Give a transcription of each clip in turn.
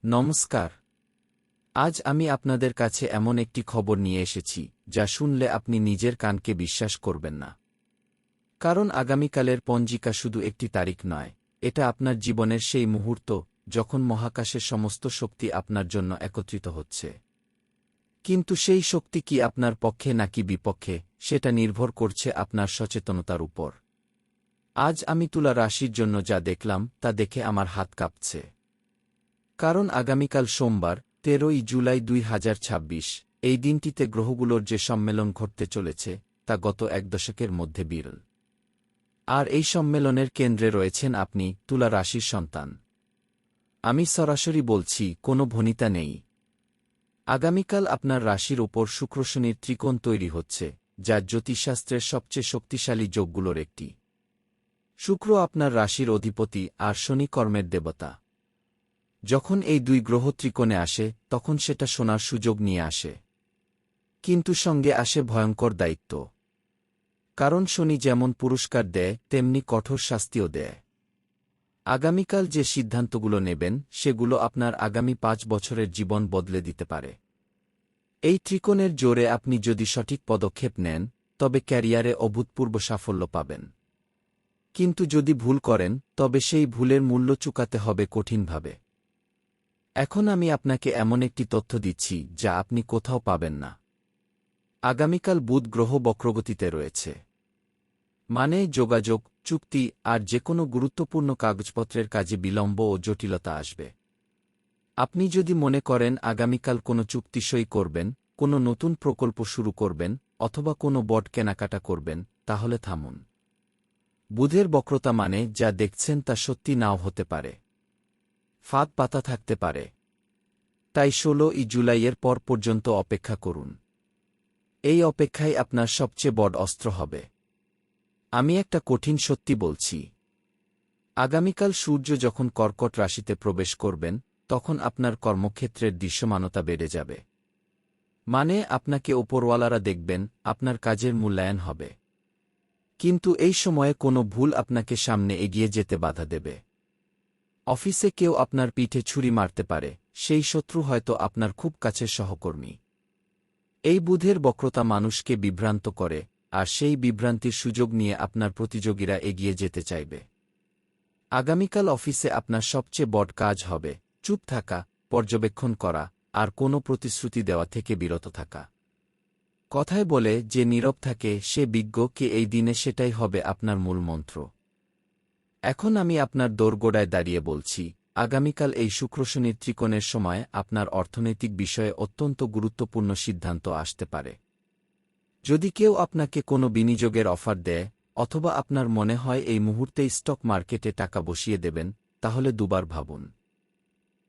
নমস্কার। আজ আমি আপনাদের কাছে এমন একটি খবর নিয়ে এসেছি যা শুনলে আপনি নিজের কানকে বিশ্বাস করবেন না। কারণ আগামীকালের পঞ্জিকা শুধু একটি তারিখ নয়, এটা আপনার জীবনের সেই মুহূর্ত যখন মহাকাশের সমস্ত শক্তি আপনার জন্য একত্রিত হচ্ছে। কিন্তু সেই শক্তি কি আপনার পক্ষে নাকি বিপক্ষে, সেটা নির্ভর করছে আপনার সচেতনতার উপর। আজ আমি তুলা রাশির জন্য যা দেখলাম তা দেখে আমার হাত কাঁপছে। কারণ আগামীকাল সোমবার ১৩ই জুলাই ২০২৬ এই দিনটিতে গ্রহগুলোর যে সম্মেলন ঘটতে চলেছে তা গত এক দশকের মধ্যে বিরল। আর এই সম্মেলনের কেন্দ্রে রয়েছেন আপনি, তুলা রাশির সন্তান। আমি সরাসরি বলছি, কোনো ভনিতা নেই। আগামীকাল আপনার রাশির ওপর শুক্র শনির ত্রিকোণ তৈরি হচ্ছে, যা জ্যোতিষশাস্ত্রের সবচেয়ে শক্তিশালী যোগগুলোর একটি। শুক্র আপনার রাশির অধিপতি আর শনি কর্মের দেবতা। যখন এই দুই গ্রহ ত্রিকোণে আসে তখন সেটা শোনার সুযোগ নিয়ে আসে, কিন্তু সঙ্গে আসে ভয়ঙ্কর দায়িত্ব। কারণ শনি যেমন পুরস্কার দেয় তেমনি কঠোর শাস্তিও দেয়। আগামীকাল যে সিদ্ধান্তগুলো নেবেন সেগুলো আপনার আগামী ৫ বছরের জীবন বদলে দিতে পারে। এই ত্রিকোণের জোরে আপনি যদি সঠিক পদক্ষেপ নেন তবে ক্যারিয়ারে অভূতপূর্ব সাফল্য পাবেন। কিন্তু যদি ভুল করেন তবে সেই ভুলের মূল্য চুকাতে হবে কঠিনভাবে। এখন আমি আপনাকে এমন একটি তথ্য দিচ্ছি যা আপনি কোথাও পাবেন না। আগামীকাল বুধ গ্রহ বক্রগতিতে রয়েছে। মানে যোগাযোগ, চুক্তি আর যেকোনো গুরুত্বপূর্ণ কাগজপত্রের কাজে বিলম্ব ও জটিলতা আসবে। আপনি যদি মনে করেন আগামীকাল কোনো চুক্তি সই করবেন, কোনো নতুন প্রকল্প শুরু করবেন অথবা কোনো বড কেনাকাটা করবেন, তাহলে থামুন। বুধের বক্রতা মানে যা দেখছেন তা সত্যি নাও হতে পারে। ফাঁদ পাতা থাকতে পারে। তাই ১৬ই জুলাইয়ের পর পর্যন্ত অপেক্ষা করুন। এই অপেক্ষাই আপনার সবচেয়ে বড় অস্ত্র হবে। আমি একটা কঠিন সত্যি বলছি। আগামীকাল সূর্য যখন কর্কট রাশিতে প্রবেশ করবেন তখন আপনার কর্মক্ষেত্রের দৃশ্যমানতা বেড়ে যাবে। মানে আপনাকে ওপরওয়ালারা দেখবেন, আপনার কাজের মূল্যায়ন হবে। কিন্তু এই সময়ে কোনো ভুল আপনাকে সামনে এগিয়ে যেতে বাধা দেবে। অফিসে কেউ আপনার পিঠে ছুরি মারতে পারে, সেই শত্রু হয়তো আপনার খুব কাছের সহকর্মী। এই বুধের বক্রতা মানুষকে বিভ্রান্ত করে, আর সেই বিভ্রান্তির সুযোগ নিয়ে আপনার প্রতিযোগীরা এগিয়ে যেতে চাইবে। আগামীকাল অফিসে আপনার সবচেয়ে বড় কাজ হবে চুপ থাকা, পর্যবেক্ষণ করা আর কোনো প্রতিশ্রুতি দেওয়া থেকে বিরত থাকা। কথায় বলে যে নীরব থাকে সে বিজ্ঞ, কে এই দিনে সেটাই হবে আপনার মূল মন্ত্র। এখন আমি আপনার দোরগোড়ায় দাঁড়িয়ে বলছি, আগামীকাল এই শুক্র শনির ত্রিকোণের সময় আপনার অর্থনৈতিক বিষয়ে অত্যন্ত গুরুত্বপূর্ণ সিদ্ধান্ত আসতে পারে। যদি কেউ আপনাকে কোনো বিনিয়োগের অফার দেয় অথবা আপনার মনে হয় এই মুহূর্তেই স্টক মার্কেটে টাকা বসিয়ে দেবেন, তাহলে দুবার ভাবুন।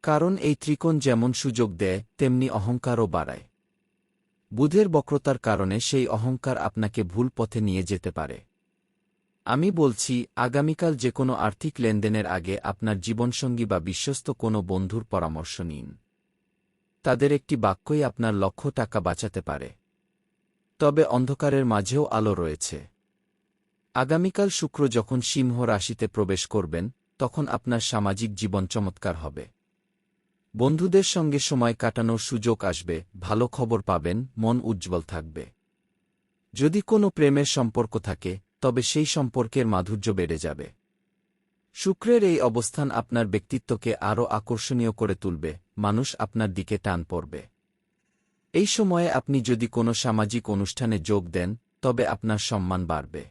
কারণ এই ত্রিকোণ যেমন সুযোগ দেয় তেমনি অহংকারও বাড়ায়। বুধের বক্রতার কারণে সেই অহংকার আপনাকে ভুল পথে নিয়ে যেতে পারে। আমি বলছি, আগামীকাল যে কোনো আর্থিক লেনদেনের আগে আপনার জীবনসঙ্গী বা বিশ্বস্ত কোনো বন্ধুর পরামর্শ নিন। তাদের একটি বাক্যই আপনার লক্ষ টাকা বাঁচাতে পারে। তবে অন্ধকারের মাঝেও আলো রয়েছে। আগামীকাল শুক্র যখন সিংহ রাশিতে প্রবেশ করবেন তখন আপনার সামাজিক জীবন চমৎকার হবে। বন্ধুদের সঙ্গে সময় কাটানোর সুযোগ আসবে, ভালো খবর পাবেন, মন উজ্জ্বল থাকবে। যদি কোনো প্রেমের সম্পর্ক থাকে তবে সেই সম্পর্কের মাধুর্য বেড়ে যাবে। শুক্রের এই অবস্থান আপনার ব্যক্তিত্বকে আরও আকর্ষণীয় করে তুলবে, মানুষ আপনার দিকে টান পড়বে। এই সময়ে আপনি যদি কোনো সামাজিক অনুষ্ঠানে যোগ দেন তবে আপনার সম্মান বাড়বে।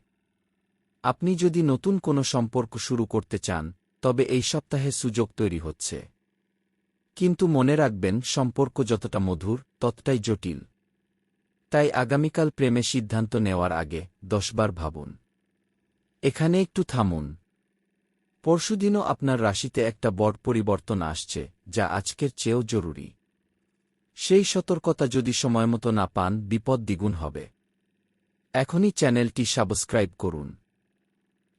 আপনি যদি নতুন কোনো সম্পর্ক শুরু করতে চান তবে এই সপ্তাহে সুযোগ তৈরি হচ্ছে। কিন্তু মনে রাখবেন, সম্পর্ক যতটা মধুর ততটাই জটিল। তাই আগামীকাল প্রেমে সিদ্ধান্ত নেওয়ার আগে ১০ বার ভাবুন। এখানে একটু থামুন। পরশুদিনও আপনার রাশিতে একটা বড় পরিবর্তন আসছে যা আজকের চেয়েও জরুরি। সেই সতর্কতা যদি সময়মতো না পান বিপদ দ্বিগুণ হবে। এখনই চ্যানেলটি সাবস্ক্রাইব করুন।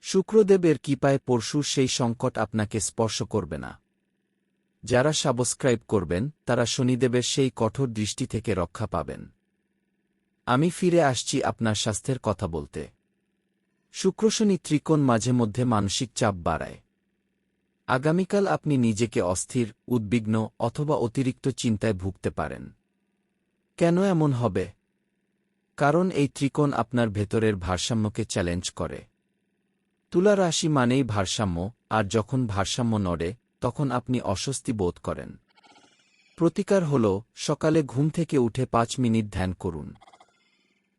শুক্রদেবের কৃপায় পরশুর সেই সংকট আপনাকে স্পর্শ করবে না। যারা সাবস্ক্রাইব করবেন তারা শনিদেবের সেই কঠোর দৃষ্টি থেকে রক্ষা পাবেন। আমি ফিরে আসছি আপনার স্বাস্থ্যের কথা বলতে। শুক্র শনি ত্রিকোণ মাঝে মধ্যে মানসিক চাপ বাড়ায়। আগামীকাল আপনি নিজেকে অস্থির, উদ্বিগ্ন অথবা অতিরিক্ত চিন্তায় ভুগতে পারেন। কেন এমন হবে? কারণ এই ত্রিকোণ আপনার ভেতরের ভারসাম্যকে চ্যালেঞ্জ করে। তুলা রাশি মানেই ভারসাম্য, আর যখন ভারসাম্য নড়ে তখন আপনি অস্বস্তি বোধ করেন। প্রতিকার হল সকালে ঘুম থেকে উঠে 5 মিনিট ধ্যান করুন।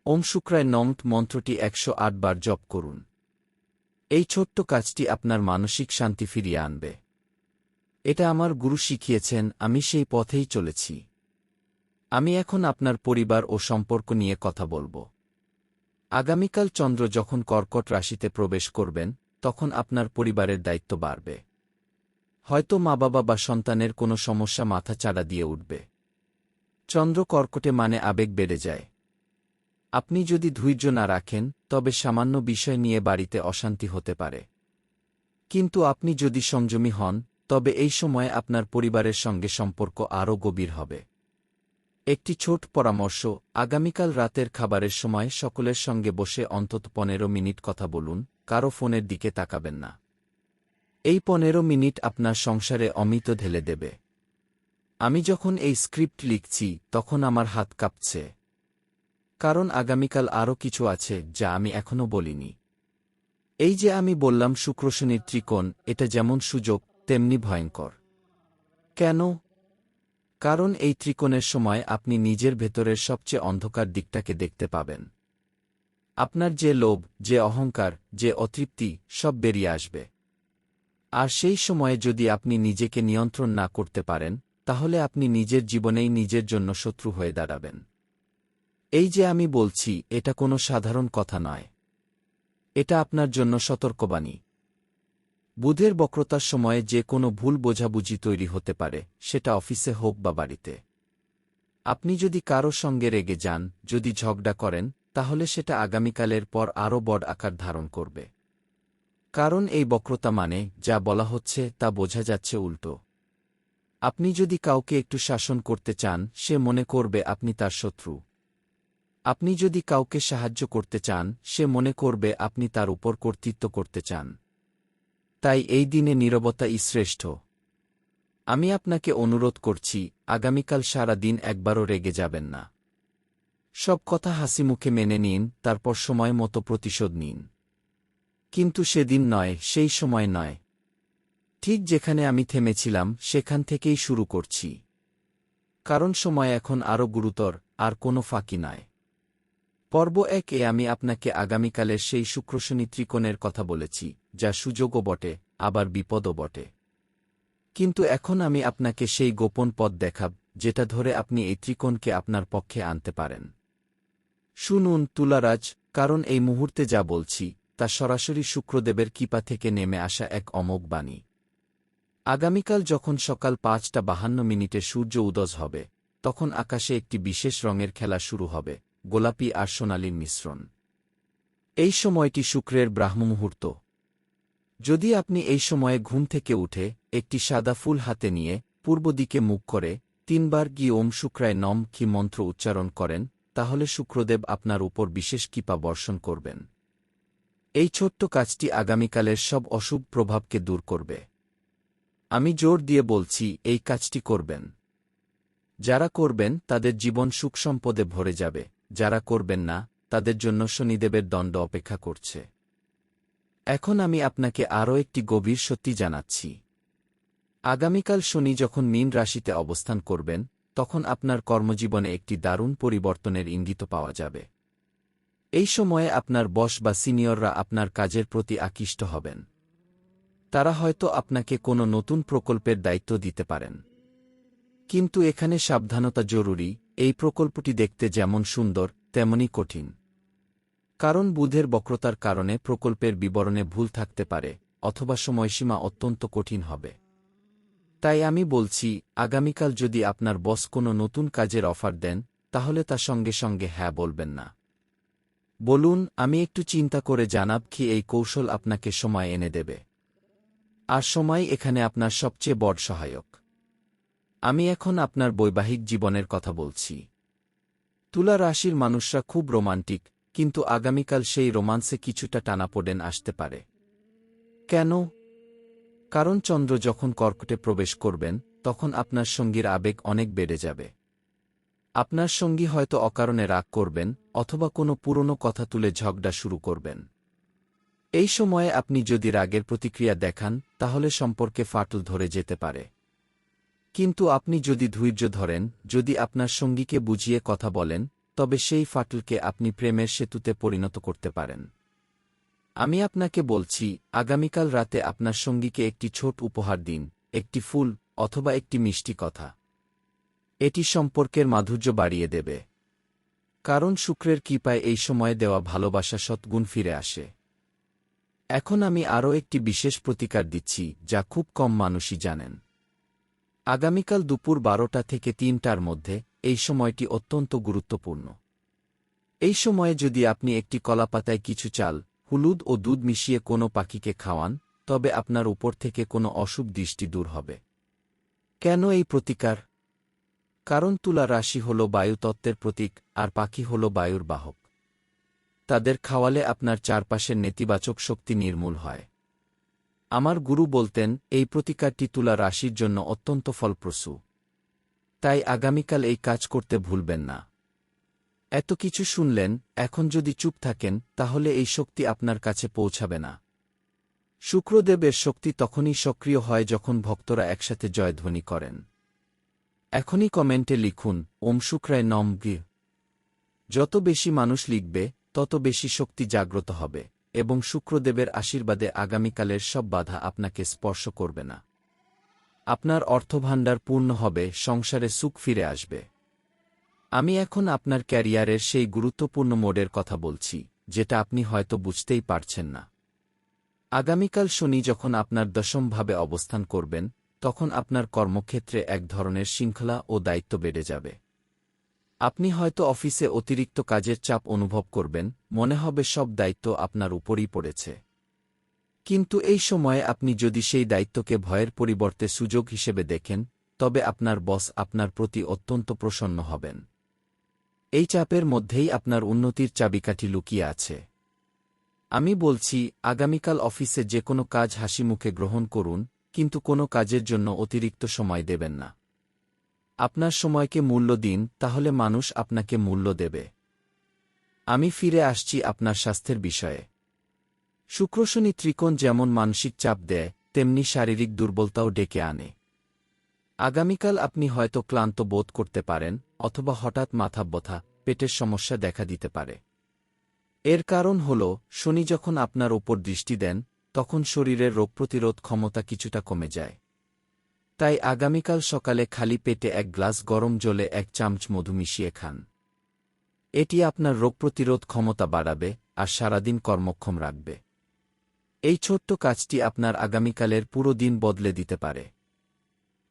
ওম শুক্রায় নমঃ মন্ত্রটি 108 বার জপ করুন। এই ছোট্ট কাজটি আপনার মানসিক শান্তি ফিরিয়ে আনবে। এটা আমার গুরু শিখিয়েছেন, আমি সেই পথেই চলেছি। আমি এখন আপনার পরিবার ও সম্পর্ক নিয়ে কথা বলবো। আগামীকাল চন্দ্র যখন কর্কট রাশিতে প্রবেশ করবেন তখন আপনার পরিবারের দায়িত্ব বাড়বে। হয়তো মা-বাবা বা সন্তানের কোনো সমস্যা মাথাচাড়া দিয়ে উঠবে। চন্দ্র কর্কটে মানে আবেগ বেড়ে যায়। আপনি যদি ধৈর্য না রাখেন তবে সামান্য বিষয় নিয়ে বাড়িতে অশান্তি হতে পারে। কিন্তু আপনি যদি সংযমী হন তবে এই সময়ে আপনার পরিবারের সঙ্গে সম্পর্ক আরও গভীর হবে। একটি ছোট পরামর্শ, আগামীকাল রাতের খাবারের সময় সকলের সঙ্গে বসে অন্তত 15 মিনিট কথা বলুন, কারো ফোনের দিকে তাকাবেন না। এই 15 মিনিট আপনার সংসারে অমৃত ঢেলে দেবে। আমি যখন এই স্ক্রিপ্ট লিখছি তখন আমার হাত কাঁপছে। কারণ আগামীকাল আরও কিছু আছে যা আমি এখনও বলিনি। এই যে আমি বললাম শুক্র শনির ত্রিকোণ, এটা যেমন সুযোগ তেমনি ভয়ঙ্কর। কেন? কারণ এই ত্রিকোণের সময় আপনি নিজের ভেতরের সবচেয়ে অন্ধকার দিকটাকে দেখতে পাবেন। আপনার যে লোভ, যে অহংকার, যে অতৃপ্তি সব বেরিয়ে আসবে। আর সেই সময়ে যদি আপনি নিজেকে নিয়ন্ত্রণ না করতে পারেন তাহলে আপনি নিজের জীবনেই নিজের জন্য শত্রু হয়ে দাঁড়াবেন। এই যে আমি বলছি এটা কোনো সাধারণ কথা নয়। এটা আপনার জন্য সতর্কবাণী। বুধের বক্রতার সময়ে যে কোনো ভুল বোঝাবুঝি তৈরি হতে পারে, সেটা অফিসে হোক বা বাড়িতে। আপনি যদি কারো সঙ্গে রেগে যান, যদি ঝগড়া করেন, তাহলে সেটা আগামীকালের পর আরও বড় আকার ধারণ করবে। কারণ এই বক্রতা মানে যা বলা হচ্ছে তা বোঝা যাচ্ছে উল্টো। আপনি যদি কাউকে একটু শাসন করতে চান সে মনে করবে আপনি তার শত্রু। আপনি যদি কাউকে সাহায্য করতে চান সে মনে করবে আপনি তার উপর কর্তৃত্ব করতে চান। তাই এই দিনে নীরবতাই শ্রেষ্ঠ। আমি আপনাকে অনুরোধ করছি, আগামীকাল সারা দিন একবারও রেগে যাবেন না। সব কথা হাসিমুখে মেনে নিন, তারপর সময় মতো প্রতিশোধ নিন। কিন্তু সেদিন নয়, সেই সময় নয়। ঠিক যেখানে আমি থেমেছিলাম সেখান থেকেই শুরু করছি। কারণ সময় এখন আরও গুরুতর, আর কোনো ফাঁকি নয়। পর্ব 1-এ আমি আপনাকে আগামীকালের সেই শুক্র-শনি ত্রিকোণের কথা বলেছি, যা সুযোগও বটে, আবার বিপদও বটে। কিন্তু এখন আমি আপনাকে সেই গোপন পথ দেখাব, যেটা ধরে আপনি এই ত্রিকোণকে আপনার পক্ষে আনতে পারেন। শুনুন তুলারাজ, কারণ এই মুহূর্তে যা বলছি তা সরাসরি শুক্রদেবের কৃপা থেকে নেমে আসা এক অমোঘ বাণী। আগামীকাল যখন সকাল 5:52 সূর্য উদয় হবে, তখন আকাশে একটি বিশেষ রঙের খেলা শুরু হবে, গোলাপি আর সোনালির মিশ্রণ। এই সময়টি শুক্রের ব্রাহ্মমুহূর্ত। যদি আপনি এই সময়ে ঘুম থেকে উঠে একটি সাদা ফুল হাতে নিয়ে পূর্ব দিকে মুখ করে 3 বার কি ওম শুক্রায় নমঃ কি মন্ত্র উচ্চারণ করেন, তাহলে শুক্রদেব আপনার উপর বিশেষ কৃপা বর্ষণ করবেন। এই ছোট্ট কাজটি আগামীকালের সব অশুভ প্রভাবকে দূর করবে। আমি জোর দিয়ে বলছি, এই কাজটি করবেন। যারা করবেন তাদের জীবন সুখ সম্পদে ভরে যাবে, যারা করবেন না তাদের জন্য শনিদেবের দণ্ড অপেক্ষা করছে। এখন আমি আপনাকে আরও একটি গভীর সত্যি জানাচ্ছি। আগামীকাল শনি যখন মীন রাশিতে অবস্থান করবেন তখন আপনার কর্মজীবনে একটি দারুণ পরিবর্তনের ইঙ্গিত পাওয়া যাবে। এই সময়ে আপনার বস বা সিনিয়ররা আপনার কাজের প্রতি আকৃষ্ট হবেন। তারা হয়তো আপনাকে কোনো নতুন প্রকল্পের দায়িত্ব দিতে পারেন। কিন্তু এখানে সাবধানতা জরুরি, এই প্রকল্পটি দেখতে যেমন সুন্দর তেমনি কঠিন। কারণ বুধের বক্রতার কারণে প্রকল্পের বিবরণে ভুল থাকতে পারে, অথবা সময়সীমা অত্যন্ত কঠিন হবে। তাই আমি বলছি, আগামীকাল যদি আপনার বস কোনো নতুন কাজের অফার দেন তাহলে তা সঙ্গে সঙ্গে হ্যাঁ বলবেন না। বলুন, আমি একটু চিন্তা করে জানাব কি এই কৌশল আপনাকে সময় এনে দেবে। আর সময় এখানে আপনার সবচেয়ে বড় সহায়ক। আমি এখন আপনার বৈবাহিক জীবনের কথা বলছি। তুলা রাশির মানুষরা খুব রোমান্টিক, কিন্তু আগামীকাল সেই রোমান্সে কিছুটা টানাপোড়েন আসতে পারে। কেন? কারণ চন্দ্র যখন কর্কটে প্রবেশ করবেন তখন আপনার সঙ্গীর আবেগ অনেক বেড়ে যাবে। আপনার সঙ্গী হয়তো অকারণে রাগ করবেন অথবা কোনো পুরনো কথা তুলে ঝগড়া শুরু করবেন। এই সময়ে আপনি যদি রাগের প্রতিক্রিয়া দেখান তাহলে সম্পর্কে ফাটল ধরে যেতে পারে। কিন্তু আপনি যদি ধৈর্য ধরেন, যদি আপনার সঙ্গীকে বুঝিয়ে কথা বলেন, তবে সেই ফাটলকে আপনি প্রেমের সেতুতে পরিণত করতে পারেন। আমি আপনাকে বলছি, আগামীকাল রাতে আপনার সঙ্গীকে একটি ছোট উপহার দিন, একটি ফুল অথবা একটি মিষ্টি কথা। এটি সম্পর্কের মাধুর্য বাড়িয়ে দেবে। কারণ শুক্রের কৃপায় এই সময়ে দেওয়া ভালোবাসা শতগুণ ফিরে আসে। এখন আমি আরও একটি বিশেষ প্রতিকার দিচ্ছি যা খুব কম মানুষই জানেন। আগামীকাল দুপুর 12টা থেকে 3টার মধ্যে এই সময়টি অত্যন্ত গুরুত্বপূর্ণ। এই সময়ে যদি আপনি একটি কলাপাতায় কিছু চাল, হলুদ ও দুধ মিশিয়ে কোনো পাখিকে খাওয়ান, তবে আপনার উপর থেকে কোনো অশুভ দৃষ্টি দূর হবে। কেন এই প্রতিকার? কারণ তুলা রাশি হল বায়ুতত্ত্বের প্রতীক আর পাখি হল বায়ুর বাহক। তাদের খাওয়ালে আপনার চারপাশের নেতিবাচক শক্তি নির্মূল হয়। আমার গুরু বলতেন এই প্রতিকারটি তুলা রাশির জন্য অত্যন্ত ফলপ্রসূ। তাই আগামীকাল এই কাজ করতে ভুলবেন না। এত কিছু শুনলেন, এখন যদি চুপ থাকেন তাহলে এই শক্তি আপনার কাছে পৌঁছাবে না। শুক্রদেবের শক্তি তখনই সক্রিয় হয় যখন ভক্তরা একসাথে জয়ধ্বনি করেন। এখনই কমেন্টে লিখুন ওম শুক্রায় নম গি। যত বেশি মানুষ লিখবে তত বেশি শক্তি জাগ্রত হবে এবং শুক্রদেবের আশীর্বাদে আগামীকালের সব বাধা আপনাকে স্পর্শ করবে না। আপনার অর্থভাণ্ডার পূর্ণ হবে, সংসারে সুখ ফিরে আসবে। আমি এখন আপনার ক্যারিয়ারের সেই গুরুত্বপূর্ণ মোড়ের কথা বলছি যেটা আপনি হয়তো বুঝতেই পারছেন না। আগামীকাল শনি যখন আপনার দশমভাবে অবস্থান করবেন তখন আপনার কর্মক্ষেত্রে এক ধরনের শৃঙ্খলা ও দায়িত্ব বেড়ে যাবে। আপনি হয়তো অফিসে অতিরিক্ত কাজের চাপ অনুভব করবেন, মনে হবে সব দায়িত্ব আপনার উপরই পড়েছে। কিন্তু এই সময়ে আপনি যদি সেই দায়িত্বকে ভয়ের পরিবর্তে সুযোগ হিসেবে দেখেন, তবে আপনার বস আপনার প্রতি অত্যন্ত প্রসন্ন হবেন। এই চাপের মধ্যেই আপনার উন্নতির চাবিকাঠি লুকিয়ে আছে। আমি বলছি, আগামীকাল অফিসে যে কোনো কাজ হাসিমুখে গ্রহণ করুন, কিন্তু কোনো কাজের জন্য অতিরিক্ত সময় দেবেন না। আপনার সময়কে মূল্য দিন, তাহলে মানুষ আপনাকে মূল্য দেবে। আমি ফিরে আসছি আপনার স্বাস্থ্যের বিষয়ে। শুক্র-শনি ত্রিকোণ যেমন মানসিক চাপ দেয়, তেমনি শারীরিক দুর্বলতাও ডেকে আনে। আগামীকাল আপনি হয়তো ক্লান্ত বোধ করতে পারেন অথবা হঠাৎ মাথা ব্যথা, পেটের সমস্যা দেখা দিতে পারে। এর কারণ হল শনি যখন আপনার ওপর দৃষ্টি দেন তখন শরীরের রোগ প্রতিরোধ ক্ষমতা কিছুটা কমে যায়। তাই আগামীকাল সকালে খালি পেটে 1 গ্লাস গরম জলে 1 চামচ মধু মিশিয়ে খান। এটি আপনার রোগ প্রতিরোধ ক্ষমতা বাড়াবে আর সারাদিন কর্মক্ষম রাখবে। এই ছোট্ট কাজটি আপনার আগামীকালের পুরো দিন বদলে দিতে পারে।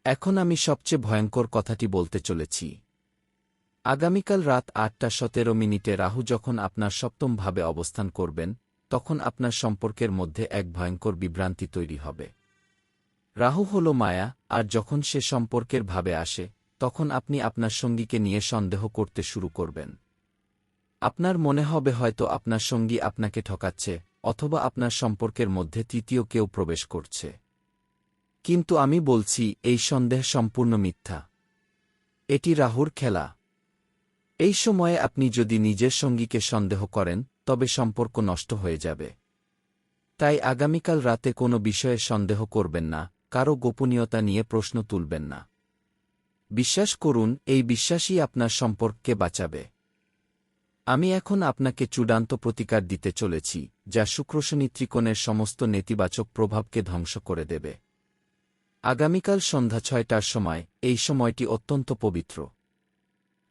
এখন আমি সবচেয়ে ভয়ঙ্কর কথাটি বলতে চলেছি। আগামীকাল রাত 8টা 17 রাহু যখন আপনার সপ্তমভাবে অবস্থান করবেন তখন আপনার সম্পর্কের মধ্যে এক ভয়ঙ্কর বিভ্রান্তি তৈরি হবে। রাহু হল মায়া, আর যখন সে সম্পর্কের ভাবে আসে তখন আপনি আপনার সঙ্গীকে নিয়ে সন্দেহ করতে শুরু করবেন। আপনার মনে হবে হয়তো আপনার সঙ্গী আপনাকে ঠকাচ্ছে অথবা আপনার সম্পর্কের মধ্যে তৃতীয় কেউ প্রবেশ করছে। কিন্তু আমি বলছি এই সন্দেহ সম্পূর্ণ মিথ্যা। এটি রাহুর খেলা। এই সময়ে আপনি যদি নিজের সঙ্গীকে সন্দেহ করেন তবে সম্পর্ক নষ্ট হয়ে যাবে। তাই আগামীকাল রাতে কোনো বিষয়ে সন্দেহ করবেন না, কারো গোপনীয়তা নিয়ে প্রশ্ন তুলবেন না। বিশ্বাস করুন, এই বিশ্বাসই আপনার সম্পর্ককে বাঁচাবে। আমি এখন আপনাকে চূড়ান্ত প্রতিকার দিতে চলেছি যা শুক্র-শনি ত্রিকোণের সমস্ত নেতিবাচক প্রভাবকে ধ্বংস করে দেবে। আগামীকাল সন্ধ্যা 6টার সময় এই সময়টি অত্যন্ত পবিত্র।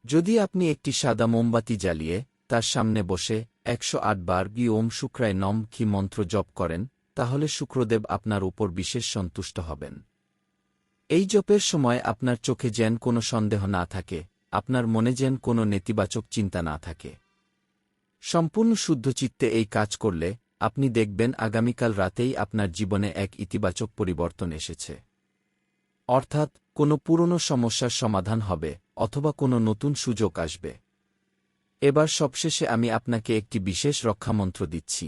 যদি আপনি একটি সাদা মোমবাতি জ্বালিয়ে তার সামনে বসে 108 বার গি ওম শুক্রায় নম কি মন্ত্র জপ করেন, তাহলে শুক্রদেব আপনার উপর বিশেষ সন্তুষ্ট হবেন। এই জপের সময় আপনার চোখে যেন কোনো সন্দেহ না থাকে, আপনার মনে যেন কোনো নেতিবাচক চিন্তা না থাকে। সম্পূর্ণ শুদ্ধচিত্তে এই কাজ করলে আপনি দেখবেন আগামীকাল রাতেই আপনার জীবনে এক ইতিবাচক পরিবর্তন এসেছে। অর্থাৎ কোনো পুরনো সমস্যার সমাধান হবে অথবা কোনো নতুন সুযোগ আসবে। এবার সবশেষে আমি আপনাকে একটি বিশেষ রক্ষামন্ত্র দিচ্ছি।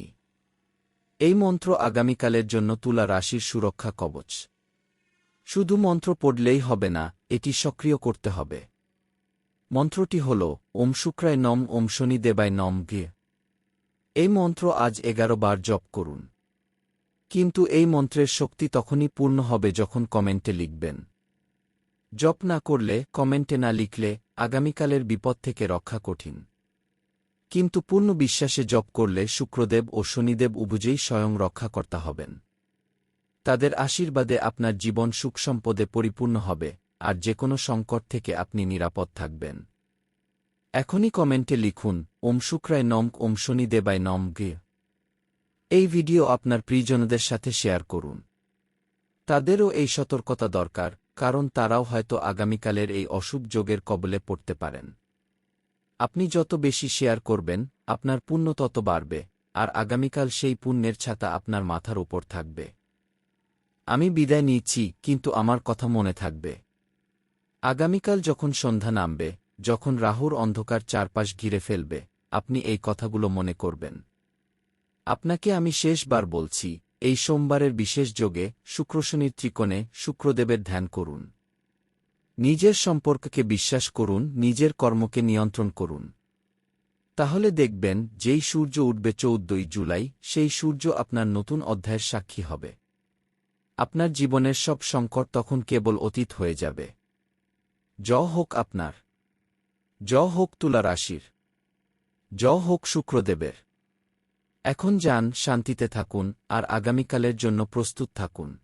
এই মন্ত্র আগামীকালের জন্য তুলা রাশির সুরক্ষা কবচ। শুধু মন্ত্র পড়লেই হবে না, এটি সক্রিয় করতে হবে। মন্ত্রটি হল ওম শুক্রায় নম ওম শনিদেবায় নম গে। এই মন্ত্র আজ 11 বার জপ করুন। কিন্তু এই মন্ত্রের শক্তি তখনই পূর্ণ হবে যখন কমেন্টে লিখবেন। জপ না করলে, কমেন্টে না লিখলে আগামীকালের বিপদ থেকে রক্ষা কঠিন। কিন্তু পূর্ণ বিশ্বাসে জপ করলে শুক্রদেব ও শনিদেব উভয়েই স্বয়ং রক্ষাকর্তা হবেন। তাদের আশীর্বাদে আপনার জীবন সুখ সম্পদে পরিপূর্ণ হবে, আর যেকোনো সংকট থেকে আপনি নিরাপদ থাকবেন। এখনই কমেন্টে লিখুন ওম শুক্রায় নম ওম শনিদেবায় নম গে। এই ভিডিও আপনার প্রিয়জনদের সাথে শেয়ার করুন। তাদেরও এই সতর্কতা দরকার, কারণ তারাও হয়তো আগামীকালের এই অশুভ যোগের কবলে পড়তে পারেন। আপনি যত বেশি শেয়ার করবেন, আপনার পুণ্য তত বাড়বে, আর আগামীকাল সেই পুণ্যের ছাতা আপনার মাথার উপর থাকবে। আমি বিদায় নিচ্ছি, কিন্তু আমার কথা মনে থাকবে। আগামীকাল যখন সন্ধ্যা নামবে, যখন রাহুর অন্ধকার চারপাশ ঘিরে ফেলবে, আপনি এই কথাগুলো মনে করবেন। আপনাকে আমি শেষবার বলছি, এই সোমবারের বিশেষ যোগে শুক্র-শনির ত্রিকোণে শুক্রদেবের ধ্যান করুন। নিজের সম্পর্ককে বিশ্বাস করুন, নিজের কর্মকে নিয়ন্ত্রণ করুন। তাহলে দেখবেন, যেই সূর্য উঠবে 14 জুলাই, সেই সূর্য আপনার নতুন অধ্যায়ের সাক্ষী হবে। আপনার জীবনের সব সংকট তখন কেবল অতীত হয়ে যাবে। জয় হোক আপনার। জয় হোক তুলা রাশির। জয় হোক শুক্রদেবের। এখন যান, শান্তিতে থাকুন, আর আগামীকালের জন্য প্রস্তুত থাকুন।